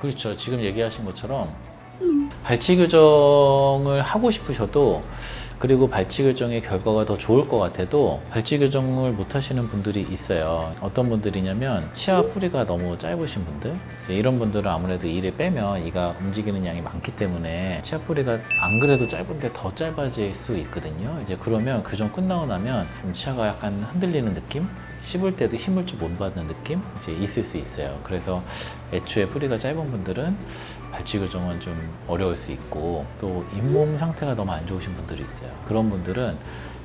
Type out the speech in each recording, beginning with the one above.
그렇죠. 지금 얘기하신 것처럼 발치 교정을 하고 싶으셔도, 그리고 발치 교정의 결과가 더 좋을 것 같아도 발치 교정을 못 하시는 분들이 있어요. 어떤 분들이냐면 치아 뿌리가 너무 짧으신 분들, 이제 이런 분들은 아무래도 이를 빼면 이가 움직이는 양이 많기 때문에 치아 뿌리가 안 그래도 짧은데 더 짧아질 수 있거든요. 이제 그러면 교정 끝나고 나면 좀 치아가 약간 흔들리는 느낌? 씹을 때도 힘을 좀 못 받는 느낌? 이제 있을 수 있어요. 그래서 애초에 뿌리가 짧은 분들은 발치 교정은 좀 어려울 수 있고, 또 잇몸 상태가 너무 안 좋으신 분들이 있어요. 그런 분들은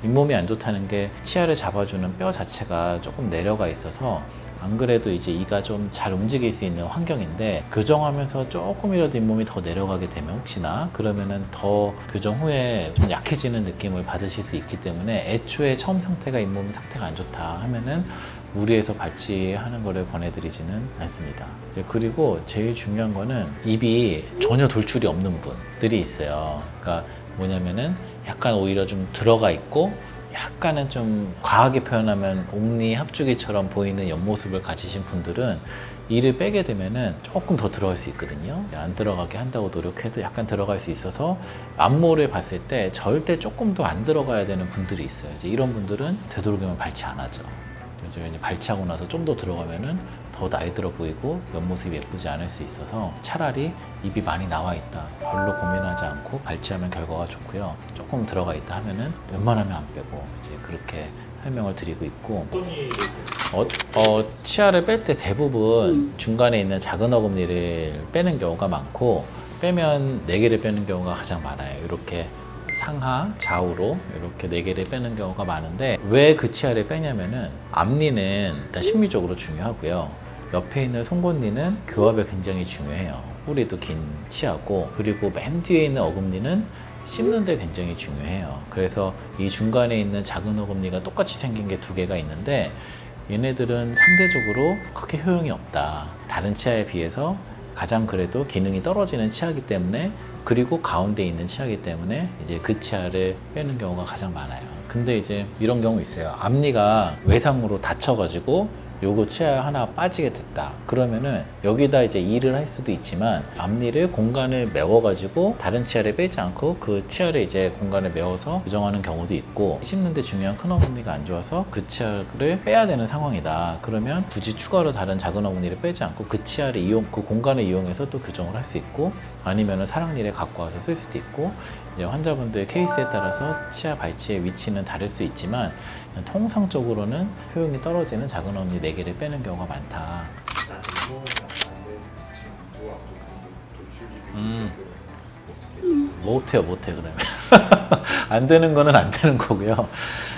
잇몸이 안 좋다는 게 치아를 잡아주는 뼈 자체가 조금 내려가 있어서 안 그래도 이제 이가 좀 잘 움직일 수 있는 환경인데, 교정하면서 조금이라도 잇몸이 더 내려가게 되면 혹시나 그러면은 더 교정 후에 좀 약해지는 느낌을 받으실 수 있기 때문에, 애초에 처음 상태가 잇몸 상태가 안 좋다 하면은 무리해서 발치하는 거를 권해드리지는 않습니다. 그리고 제일 중요한 거는 입이 전혀 돌출이 없는 분들이 있어요. 그러니까 뭐냐면은 약간 오히려 좀 들어가 있고, 약간은 좀 과하게 표현하면 옥니 합주기처럼 보이는 옆모습을 가지신 분들은 이를 빼게 되면은 조금 더 들어갈 수 있거든요. 안 들어가게 한다고 노력해도 약간 들어갈 수 있어서 앞모를 봤을 때 절대 조금 더 안 들어가야 되는 분들이 있어요. 이제 이런 분들은 되도록이면 발치 안 하죠. 그래서 이제 발치하고 나서 좀 더 들어가면은 더 나이 들어 보이고 옆모습이 예쁘지 않을 수 있어서 차라리 입이 많이 나와 있다, 별로 고민하지 않고 발치하면 결과가 좋고요. 조금 들어가 있다 하면은 웬만하면 안 빼고 이제 그렇게 설명을 드리고 있고, 치아를 뺄 때 대부분 중간에 있는 작은 어금니를 빼는 경우가 많고, 빼면 4개를 빼는 경우가 가장 많아요. 이렇게 상하, 좌우로 이렇게 4개를 빼는 경우가 많은데, 왜 그 치아를 빼냐면은 앞니는 일단 심미적으로 중요하고요. 옆에 있는 송곳니는 교합에 굉장히 중요해요. 뿌리도 긴 치아고, 그리고 맨 뒤에 있는 어금니는 씹는 데 굉장히 중요해요. 그래서 이 중간에 있는 작은 어금니가 똑같이 생긴 게 2개가 있는데, 얘네들은 상대적으로 크게 효용이 없다. 다른 치아에 비해서 가장 그래도 기능이 떨어지는 치아이기 때문에, 그리고 가운데 있는 치아이기 때문에 이제 그 치아를 빼는 경우가 가장 많아요. 근데 이제 이런 경우 있어요. 앞니가 외상으로 다쳐가지고 요거 치아 하나 빠지게 됐다. 그러면은 여기다 이제 일을 할 수도 있지만, 앞니를 공간을 메워가지고 다른 치아를 빼지 않고 그 치아를 이제 공간을 메워서 교정하는 경우도 있고, 씹는데 중요한 큰 어금니가 안 좋아서 그 치아를 빼야 되는 상황이다. 그러면 굳이 추가로 다른 작은 어금니를 빼지 않고 그 치아를 그 공간을 이용해서 또 교정을 할 수 있고, 아니면은 사랑니를 갖고 와서 쓸 수도 있고, 이제 환자분들 케이스에 따라서 치아 발치의 위치는 다를 수 있지만, 통상적으로는 효용이 떨어지는 작은 어금니 4개를 빼는 경우가 많다. 못해요 그러면. 안 되는 거는 안 되는 거고요.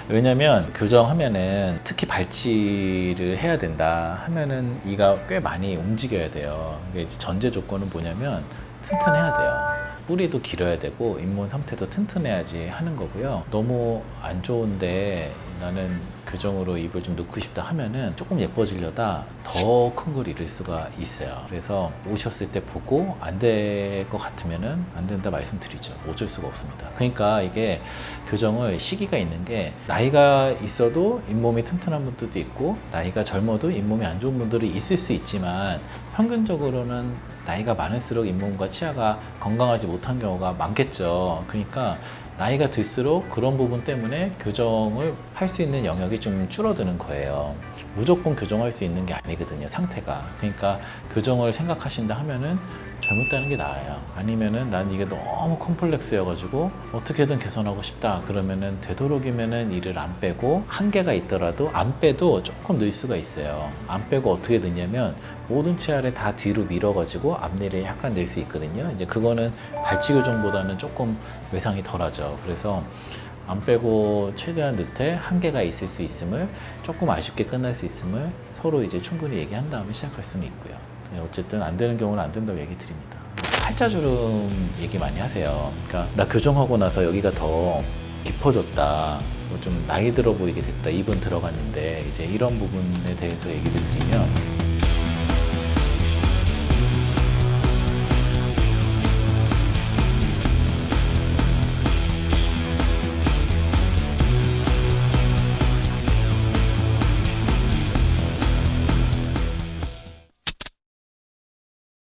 왜냐면 교정하면은, 특히 발치를 해야 된다 하면은 이가 꽤 많이 움직여야 돼요. 이게 전제 조건은 뭐냐면 튼튼해야 돼요. 뿌리도 길어야 되고 잇몸 상태도 튼튼해야지 하는 거고요. 너무 안 좋은데 나는 교정으로 입을 좀 넣고 싶다 하면은 조금 예뻐지려다 더 큰 걸 잃을 수가 있어요. 그래서 오셨을 때 보고 안 될 것 같으면은 안 된다 말씀드리죠. 어쩔 수가 없습니다. 그러니까 이게 교정을 시기가 있는 게, 나이가 있어도 잇몸이 튼튼한 분들도 있고, 나이가 젊어도 잇몸이 안 좋은 분들이 있을 수 있지만, 평균적으로는 나이가 많을수록 잇몸과 치아가 건강하지 못한 경우가 많겠죠. 그러니까 나이가 들수록 그런 부분 때문에 교정을 할 수 있는 영역이 좀 줄어드는 거예요. 무조건 교정할 수 있는 게 아니거든요, 상태가. 그러니까 교정을 생각하신다 하면은 젊었다는 게 나아요. 아니면은 난 이게 너무 컴플렉스여가지고 어떻게든 개선하고 싶다. 그러면은 되도록이면은 이를 안 빼고, 한계가 있더라도 안 빼도 조금 늘 수가 있어요. 안 빼고 어떻게 넣냐면 모든 치아를 다 뒤로 밀어가지고 앞니를 약간 낼 수 있거든요. 이제 그거는 발치 교정보다는 조금 외상이 덜하죠. 그래서 안 빼고 최대한 늦에 한계가 있을 수 있음을, 조금 아쉽게 끝날 수 있음을 서로 이제 충분히 얘기한 다음에 시작할 수는 있고요. 어쨌든 안 되는 경우는 안 된다고 얘기 드립니다. 팔자주름 얘기 많이 하세요. 그러니까 나 교정하고 나서 여기가 더 깊어졌다, 좀 나이 들어 보이게 됐다, 입은 들어갔는데, 이제 이런 부분에 대해서 얘기를 드리면,